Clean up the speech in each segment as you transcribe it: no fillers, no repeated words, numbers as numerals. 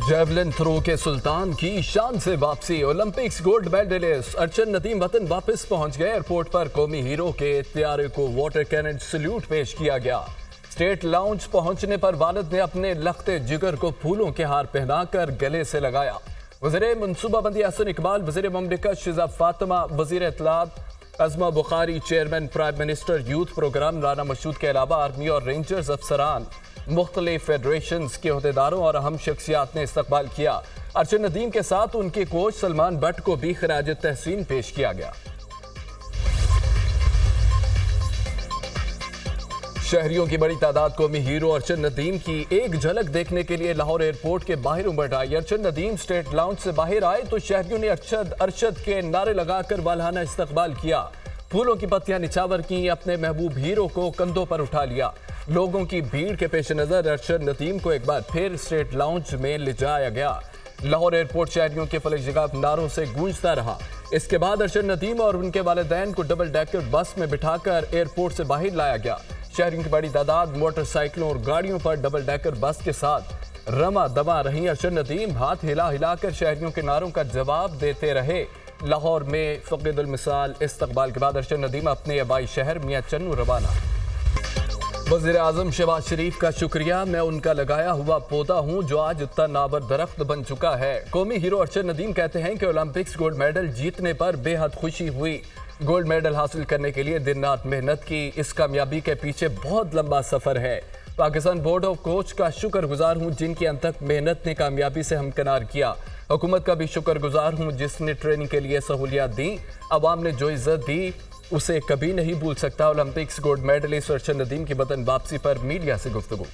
Javelin throw के सुल्तान की शान से वापसी। ओलंपिक्स गोल्ड मेडलिस्ट अर्चन नदीम वतन वापस पहुंच गए। एयरपोर्ट पर कौमी हीरो के त्यारे को वाटर कैनन सल्यूट पेश किया गया। स्टेट लाउंज पहुंचने पर वालिद ने अपने लखते जिगर को फूलों के हार पहनाकर गले से लगाया। वज़ीर मनसूबाबंदी हसन इकबाल, वज़ीर ममलिकत शिजा फातिमा, वज़ीर इत्तलात Azma Bukhari, chairman prime minister youth program Rana Mashhood के अलावा आर्मी और रेंजर्स अफसरान, मुख्तलिफ फेडरेशन के अहदेदारों और अहम शख्सियात ने इस्तकबाल किया। अर्चन नदीम के साथ उनके कोच सलमान बट को भी खराज तहसीन पेश किया गया। शहरियों की बड़ी तादाद कौमी हीरो अर्चन नदीम की एक झलक देखने के लिए लाहौर एयरपोर्ट के बाहर उमड़ आई। अर्चन नदीम स्टेट लाउंज से बाहर आए तो शहरियों ने अरशद अरशद के नारे लगाकर वालहाना इस्तकबाल किया। फूलों की पत्तियां निछावर की, अपने महबूब हीरो को कंधों पर उठा लिया। लोगों की भीड़ के पेश नजर अर्चन नदीम को एक बार फिर स्टेट लाउंज में ले जाया गया। लाहौर एयरपोर्ट शहरियों के फलक नारों से गूंजता रहा। इसके बाद अर्चन नदीम और उनके वालिदैन को डबल डेकर बस में बिठाकर एयरपोर्ट से बाहर लाया गया। शहरियों की बड़ी तादाद मोटरसाइकिलों और गाड़ियों पर डबल डेकर बस के साथ रमा दमा रही। अर्चन नदीम हाथ हिला हिलाकर शहरियों के नारों का जवाब देते रहे। लाहौर में फकीदुल मिसाल इस्तकबाल के बाद अर्चन नदीम अपने आबाई शहर मियां चन्नू रवाना। वज़ीर आज़म शहबाज शरीफ का शुक्रिया, मैं उनका लगाया हुआ पौधा हूँ जो आज इतना नाबर दरख्त बन चुका है। कौमी हीरो अर्चन नदीम कहते हैं कि ओलंपिक्स गोल्ड मेडल जीतने पर बेहद खुशी हुई। गोल्ड मेडल हासिल करने के लिए दिन रात मेहनत की। इस कामयाबी के पीछे बहुत लंबा सफर है। पाकिस्तान बोर्ड ऑफ कोच का शुक्रगुजार हूँ जिनकी अनथक मेहनत ने कामयाबी से हमकिनार किया। हुकूमत का भी शुक्रगुजार हूँ जिसने ट्रेनिंग के लिए सहूलियात दी। अवाम ने जो इज्जत दी उसे कभी नहीं भूल सकता। ओलंपिक्स गोल्ड मेडलिस्ट अर्चन नदीम की वतन वापसी पर मीडिया से गुफ्तगू।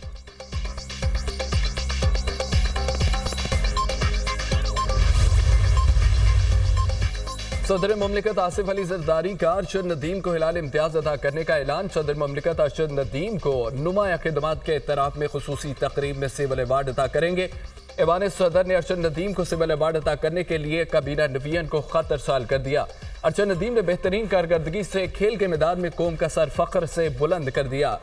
सदर ममलिकत आसिफ अली जरदारी का अर्चन नदीम को हिलाल इम्तियाज अदा करने का ऐलान। सदर ममलिकत अर्चन नदीम को नुमाया खिदमात के इतराफ में खुसूसी तकरीब में सिविल अवार्ड अदा करेंगे। ऐवान सदर ने अर्चन नदीम को सिविल अवार्ड अदा करने के लिए काबीना नवीन को खत अरसाल कर दिया। अर्चन नदीम ने बेहतरीन कारकर्दगी से खेल के मैदान में कौम का सर फख्र से बुलंद कर दिया।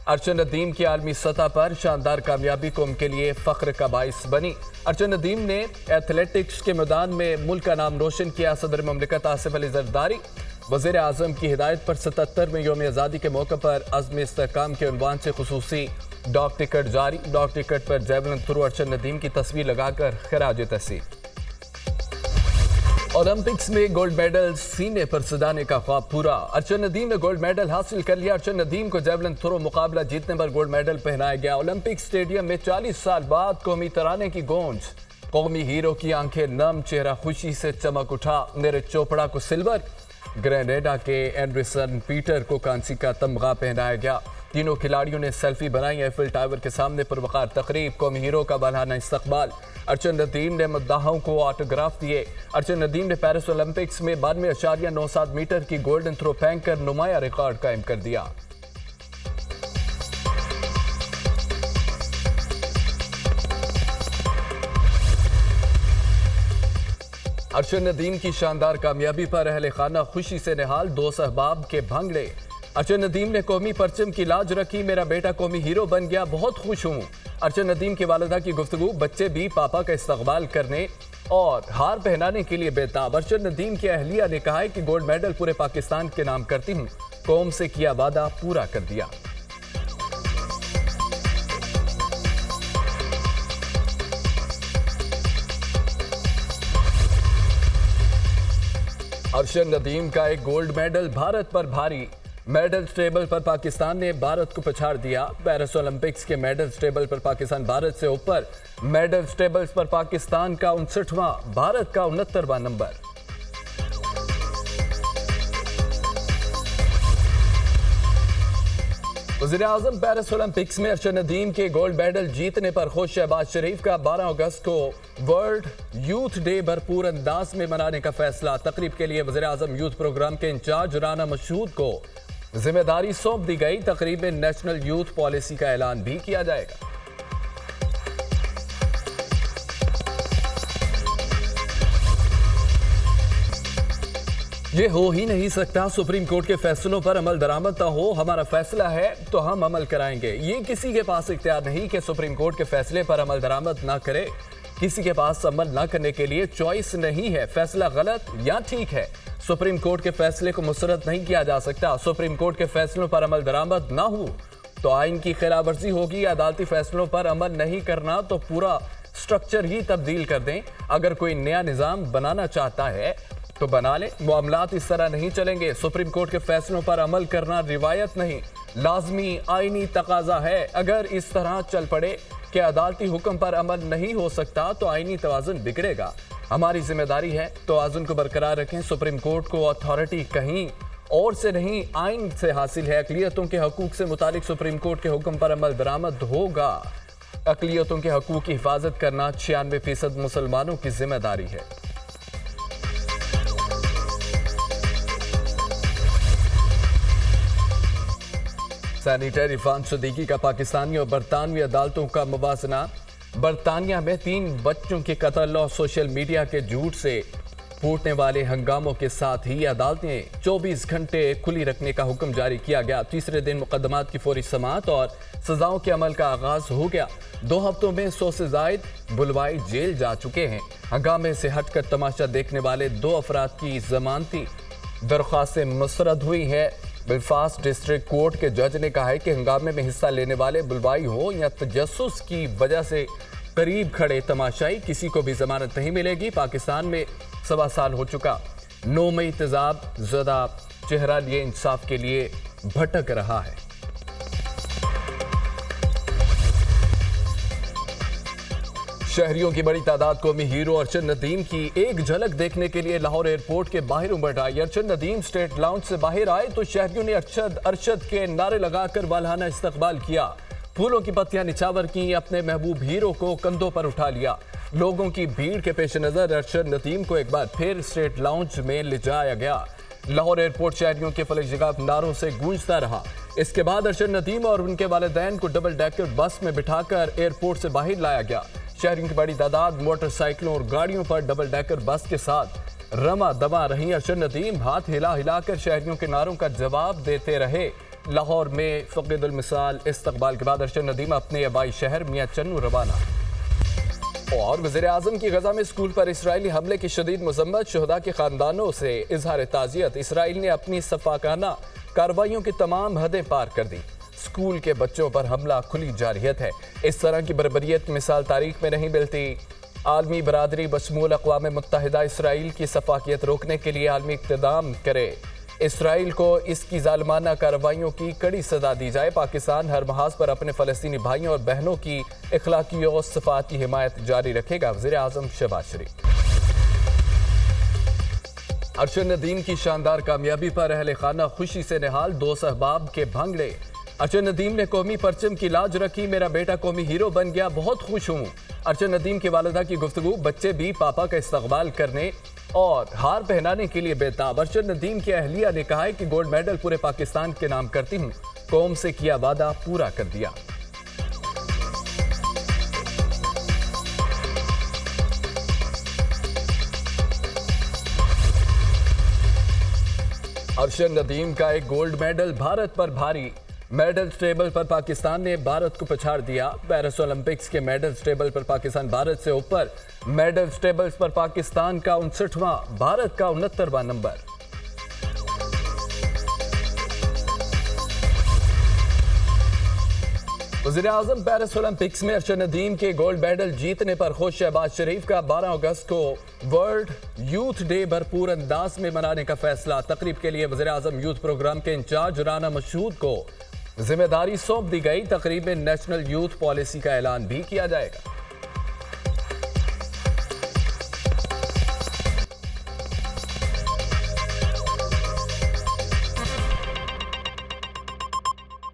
अर्चन नदीम की आलमी सतह पर शानदार कामयाबी कौम के लिए फख्र का बाइस बनी। अर्चन नदीम ने एथलेटिक्स के मैदान में मुल्क का नाम रोशन किया। सदर ममलिकत आसिफ अली जरदारी वज़ीर आज़म की हिदायत पर 77वें यौम आज़ादी के मौके पर अज़्म इस्तेहकाम के उन्वान से खुसूसी डॉक टिकट जारी। डॉक टिकट पर जेवलिन थ्रो अर्चन नदीम की तस्वीर लगाकर खराज तहसीन। ओलंपिक्स में गोल्ड मेडल सीने पर सजाने का ख्वाब पूरा। अर्चन नदीम ने गोल्ड मेडल हासिल कर लिया। अर्चन नदीम को जेवलिन थ्रो मुकाबला जीतने पर गोल्ड मेडल पहनाया गया। ओलंपिक स्टेडियम में 40 साल बाद कौमी तराने की गूंज। कौमी हीरो की आंखें नम, चेहरा खुशी से चमक उठा। नीरज चोपड़ा को सिल्वर, ग्रेनेडा के एंडरसन पीटर को कांसी का तमगा पहनाया गया। तीनों खिलाड़ियों ने सेल्फी बनाई। एफिल टावर के सामने पुरवकार तकरीब, कौमी हीरो का वालहाना इस्तकबाल। अर्चन नदीम ने मुद्दाहों को ऑटोग्राफ दिए। अर्चन नदीम ने पेरिस ओलंपिक्स में 92.97 मीटर की गोल्डन थ्रो फेंक कर नुमाया रिकॉर्ड कायम कर दिया। अर्चन नदीम की शानदार कामयाबी पर अहले खाना खुशी से निहाल, दो सहबाब के भांगड़े। अर्चन नदीम ने कौमी परचम की लाज रखी, मेरा बेटा कौमी हीरो बन गया, बहुत खुश हूँ। अर्चन नदीम की वालिदा की गुफ्तगू, बच्चे भी पापा का इस्तकबाल करने और हार पहनाने के लिए बेताब। अर्चन नदीम की अहलिया ने कहा है कि गोल्ड मेडल पूरे पाकिस्तान के नाम करती हूँ, कौम से किया वादा पूरा कर दिया। अर्चन नदीम का एक गोल्ड मेडल भारत पर भारी। मेडल टेबल पर पाकिस्तान ने भारत को पछाड़ दिया। पेरिस ओलंपिक्स के मेडल टेबल पर पाकिस्तान भारत से ऊपर। मेडल टेबल्स पर पाकिस्तान का 59वां, भारत का 69वां नंबर। वज़ीर आज़म पेरिस ओलंपिक्स में अर्चन नदीम के गोल्ड मेडल जीतने पर खुश। शहबाज शरीफ का 12 अगस्त को वर्ल्ड यूथ डे भरपूर अंदाज में मनाने का फैसला। तकरीब के लिए वज़ीर आज़म यूथ प्रोग्राम के इंचार्ज राना मशहूद को जिम्मेदारी सौंप दी गई। तकरीब में नेशनल यूथ पॉलिसी का ऐलान भी किया जाएगा। ये हो ही नहीं सकता, सुप्रीम कोर्ट के फैसलों पर अमल दरामद ना हो। हमारा फैसला है तो हम अमल कराएंगे। ये किसी के पास इख्तियार नहीं कि सुप्रीम कोर्ट के फैसले पर अमल दरामद ना करे। किसी के पास अमल न करने के लिए चॉइस नहीं है। फैसला गलत या ठीक है, सुप्रीम कोर्ट के फैसले को मुस्तरद नहीं किया जा सकता। सुप्रीम कोर्ट के फैसलों पर अमल दरामद ना हो तो आइन की खिलाफवर्जी होगी। अदालती फैसलों पर अमल नहीं करना तो पूरा स्ट्रक्चर ही तब्दील कर दें। अगर कोई नया निजाम बनाना चाहता है तो बना ले, मामलात इस तरह नहीं चलेंगे। सुप्रीम कोर्ट के फैसलों पर अमल करना रिवायत नहीं, लाजमी आईनी तकाजा है। अगर इस तरह चल पड़े कि अदालती हुक्म पर अमल नहीं हो सकता तो आईनी तवाज़ुन बिगड़ेगा। हमारी जिम्मेदारी है तवाज़ुन को बरकरार रखें। सुप्रीम कोर्ट को अथॉरिटी कहीं और से नहीं, आइन से हासिल है। अक़लियतों के हकूक से मुतालिक सुप्रीम कोर्ट के हुक्म पर अमल दरामद होगा। अक़लियतों के हकूक की हिफाजत करना 96% मुसलमानों की जिम्मेदारी है। सैनिटर इरफान सिद्दीकी का पाकिस्तानी और बरतानवी अदालतों का मुवाजना। बरतानिया में 3 बच्चों के कत्ल और सोशल मीडिया के झूठ से फूटने वाले हंगामों के साथ ही अदालतें 24 घंटे खुली रखने का हुक्म जारी किया गया। तीसरे दिन मुकदमात की फौरी समाअत और सजाओं के अमल का आगाज हो गया। 2 हफ्तों में 100 से जायद बुलवाई जेल जा चुके हैं। हंगामे से हटकर तमाशा देखने वाले 2 अफराद की जमानती दरख्वास्तें मुस्तरद हुई है। बेलफास्ट डिस्ट्रिक्ट कोर्ट के जज ने कहा है कि हंगामे में हिस्सा लेने वाले बुलवाई हो या तजस्सुस की वजह से करीब खड़े तमाशाई, किसी को भी जमानत नहीं मिलेगी। पाकिस्तान में 1.25 साल हो चुका। 9 मई तेजाब ज़दा चेहरा लिए इंसाफ के लिए भटक रहा है। शहरियों की बड़ी तादाद कौमी हीरो अरशद नदीम की एक झलक देखने के लिए लाहौर एयरपोर्ट के बाहर उमड़ आई। अरशद नदीम स्टेट लाउंज से बाहर आए तो शहरियों ने अरशद के नारे लगाकर वालहाना इस्तकबाल किया। फूलों की पत्तियां निछावर की, अपने महबूब हीरो को कंधों पर उठा लिया। लोगों की भीड़ के पेश नजर अरशद नदीम को एक बार फिर स्टेट लाउंज में ले जाया गया। लाहौर एयरपोर्ट शहरियों के फलक नारों से गूंजता रहा। इसके बाद अरशद नदीम और उनके वालिदैन को डबल डेकर बस में बिठाकर एयरपोर्ट से बाहर लाया गया। शहरियों की बड़ी तादाद मोटरसाइकिलों और गाड़ियों पर डबल डेकर बस के साथ रमा दमा रही। अरशद नदीम हाथ हिला हिलाकर शहरियों के नारों का जवाब देते रहे। लाहौर में फकीदुल मिसाल इस्तकबाल के बाद अरशद नदीम अपने आबाई शहर मियां चन्नू रवाना। और वज़ीर आज़म की गजा में स्कूल पर इसराइली हमले की शदीद मज़म्मत। शुहदा के खानदानों से इजहार ताज़ियत। इसराइल ने अपनी सफाकाना कार्रवाइयों की तमाम हदें पार कर दी। स्कूल के बच्चों पर हमला खुली जारहियत है। इस तरह की बर्बरियत की मिसाल तारीख में नहीं मिलती। आलमी बरादरी बशमूल अक़वाम मुत्तहिदा इसराइल की सफाकियत रोकने के लिए आलमी इक़्तिदाम करे। इसराइल को इसकी जालिमाना कार्रवाइयों की कड़ी सजा दी जाए। पाकिस्तान हर महाज पर अपने फ़लस्तीनी भाइयों और बहनों की इखलाकी और सफ़ाती हिमायत जारी रखेगा। वज़ीर आज़म शहबाज शरीफ। अरशद नदीम की शानदार कामयाबी पर अहले खाना खुशी से निहाल। 2 सहबाब के भांगड़े। अरशद नदीम ने कौमी परचम की लाज रखी। मेरा बेटा कौमी हीरो बन गया, बहुत खुश हूँ। अरशद नदीम की वालिदा की गुफ्तगू। बच्चे भी पापा का इस्तकबाल करने और हार पहनाने के लिए बेताब। अरशद नदीम की अहलिया ने कहा है कि गोल्ड मेडल पूरे पाकिस्तान के नाम करती हूँ। कौम से किया वादा पूरा कर दिया। अरशद नदीम का एक गोल्ड मेडल भारत पर भारी। मेडल टेबल पर पाकिस्तान ने भारत को पछाड़ दिया। पेरिस ओलंपिक्स के मेडल टेबल पर पाकिस्तान भारत से ऊपर। मेडल टेबल पर पाकिस्तान का 59वां, भारत का 69वां नंबर। वज़ीर आज़म पेरिस ओलंपिक्स में अरशद नदीम के गोल्ड मेडल जीतने पर खुश। शहबाज शरीफ का 12 अगस्त को वर्ल्ड यूथ डे भरपूर अंदाज में मनाने का फैसला। तकरीब के लिए वज़ीर आज़म यूथ प्रोग्राम के इंचार्ज राना मशहूद को जिम्मेदारी सौंप दी गई। तकरीब में नेशनल यूथ पॉलिसी का ऐलान भी किया जाएगा।